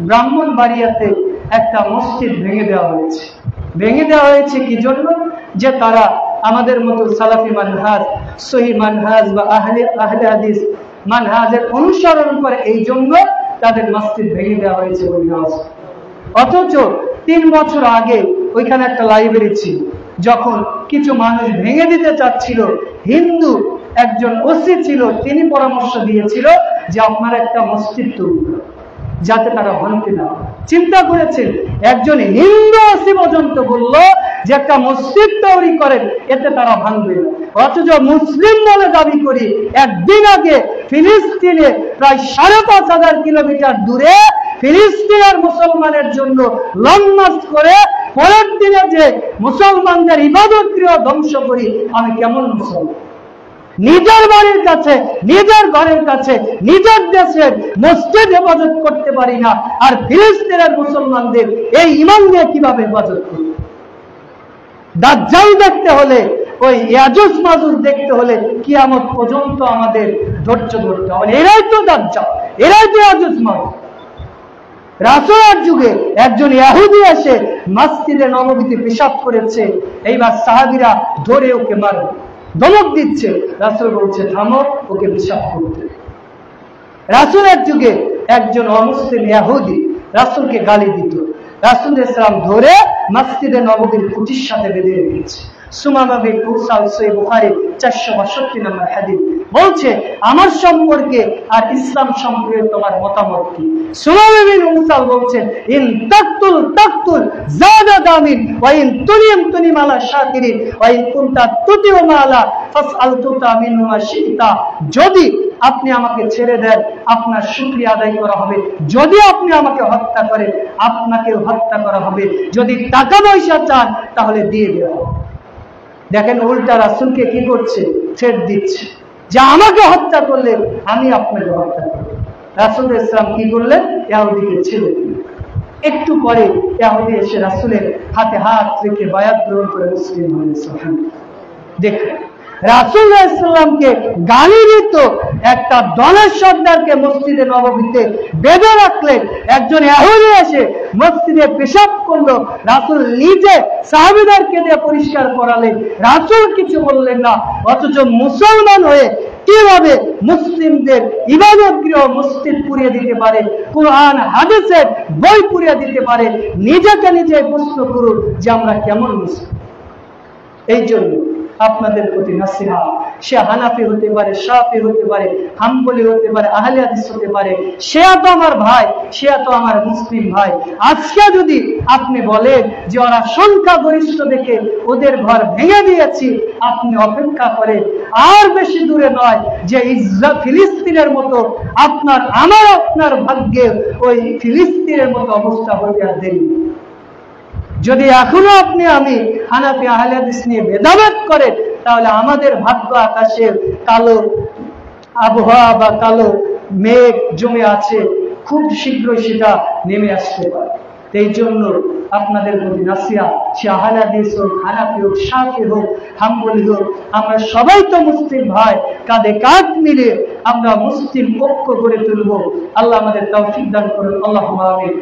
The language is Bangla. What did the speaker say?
ব্রাহ্মণবাড়িয়াতে একটা মসজিদ ভেঙে দেওয়া হয়েছে। ভেঙে দেওয়া হয়েছে কি জন্য? যে তারা আমাদের মতো সালাফি মানহাজ, সহি মানহাজ বা আহলে হাদিস মানহাজের অনুসরণ করে, এই জন্য তাদের মসজিদ ভেঙে দেওয়া হয়েছে। অথচ 3 বছর আগে ওইখানে একটা লাইব্রেরি ছিল। যখন কিছু মানুষ ভেঙে দিতে চাচ্ছিল, হিন্দু একজন ওসি ছিল, তিনি পরামর্শ দিয়েছিল যে আপনারা একটা মসজিদ তৈরি করুন যাতে তারা ভাঙতে না। চিন্তা করেছেন, একজন হিন্দু ওসি পর্যন্ত বলল যে একটা মসজিদ তৈরি করেন, এতে তারা ভাঙবে না। অথচ মুসলিম বলে দাবি করি, একদিন আগে ফিলিস্তিনে প্রায় 5,500 কিলোমিটার দূরে ফিলিস্তিনের মুসলমানের জন্য লং মার্চ করে পরের দিনে যে মুসলমানদের ইবাদত গৃহ ধ্বংস করি, আমি কেমন মুসলমান? নিজের বাড়ির কাছে, নিজের ঘরের কাছে, নিজের দেশের মসজিদ হেফাজত করতে পারি না, আর ফিলিস্তিনের মুসলমানদের এই ঈমান নিয়ে কিভাবে হেফাজত করব? দাজ্জাল দেখতে হলে, ওই ইয়াজুজ মাজুজ দেখতে হলে কিয়ামত পর্যন্ত আমাদের ধৈর্য ধরতে হবে। এরাই তো দাজ্জাল, এরাই তো ইয়াজুজ মাজুজ। রাসূলের যুগে একজন ইহুদি এসে মসজিদে নববীতে পেশাব করেছে, এইবার সাহাবীরা ধরে ওকে মারে, ধমক দিচ্ছে। রাসূল বলছে থামো, ওকে পেশাব করতে। রাসূলের যুগে একজন অমুসলিম ইহুদি রাসূলকে গালি দিত, রাসূল ইসলাম ধরে মসজিদে নববীর খুঁটির সাথে বেঁধে রেখেছে। সুমামা বিন উসাল, সহিহ বুখারী 462 নম্বর হাদিস বলছে, আমার সম্পর্কে আর ইসলাম সম্পর্কে তোমার মতামত কি? সুমামা বিন উসাল বলছেন, ইন তাকতুল তাকতুল জাদা দামিন ওয়া ইন তুনিম তুনিম আলা শাকিরিন ওয়া ইন কুনতা তুতিউ মালা ফাসআল তুতা মিনহু মা শিতা। যদি আপনি আমাকে ছেড়ে দেন, আপনার শুকরিয়া আদায় করা হবে। যদি আপনি আমাকে হত্যা করেন, আপনাকেও হত্যা করা হবে। যদি টাকা পয়সা চান, তাহলে দিয়ে দেওয়া হবে। দেখেন উল্টা রাসূলকে কি করছে? ছেড় দিচ্ছে যে আমাকে হত্যা করলে আমি আপনাকে হত্যা করব। রাসূল ইসলাম কি করলেন? ইহুদিকে ছেড়ে দিলেন। একটু পরে ইহুদি এসে রাসূলের হাতে হাত রেখে বায়াত গ্রহণ করে মুসলিম হয়েছে। দেখেন রাসূল ইসলামকে গালি দিত একটা দলের সর্দারকে মসজিদে নববীতে বেঁধে রাখলেন। একজন ইহুদি এসে মসজিদে পেশাব করলো, রাসূল নিজে সাহাবীদেরকে দিয়ে পরিষ্কার করালেন, রাসূল কিছু বললেন না। অথচ মুসলমান হয়ে কিভাবে মুসলিমদের ইবাদত গৃহ মসজিদ পুড়িয়ে দিতে পারে, কোরআন হাদিসের বই পুড়িয়ে দিতে পারে? নিজেকে নিজে প্রশ্ন করুন যে আমরা কেমন মুসলিম। এই জন্য আপনাদের প্রতি নসিহত, সে হানাফি হতে পারে, শাফি হতে পারে, হাম্বলি হতে পারে, আহলে হাদিস হতে পারে, সে তো আমার ভাই, সে তো আমার মুসলিম ভাই। আজকে যদি আপনি বলেন যে ওরা সংখ্যা গরিষ্ঠ দেখে ওদের ঘর ভেঙে দিয়েছি, আপনি অপেক্ষা করেন, আর বেশি দূরে নয় যে ফিলিস্তিনের মতো আপনার ভাগ্যে ওই ফিলিস্তিনের মতো অবস্থা হয়ে আর দেরি। যদি এখনো আমি হানাফি আহলে হাদিস নিয়ে ভেদাভেদ করেন, তাহলে আমাদের ভাগ্য আকাশে কালো আবহাওয়া বা কালো মেঘ জমে আছে, খুব শীঘ্রই সেটা নেমে আসতে পারে। এই জন্য আপনাদের প্রতি নসিহত, সে আহলে হাদিস হোক, হানাফি হোক, শাফি হোক, হাম্বলি হোক, আমরা সবাই তো মুসলিম ভাই। কাঁধে কাঁধ মিলে আমরা মুসলিম ঐক্য গড়ে তুলব। আল্লাহ আমাদের তৌফিক দান করুন। আল্লাহুম্মা আমিন।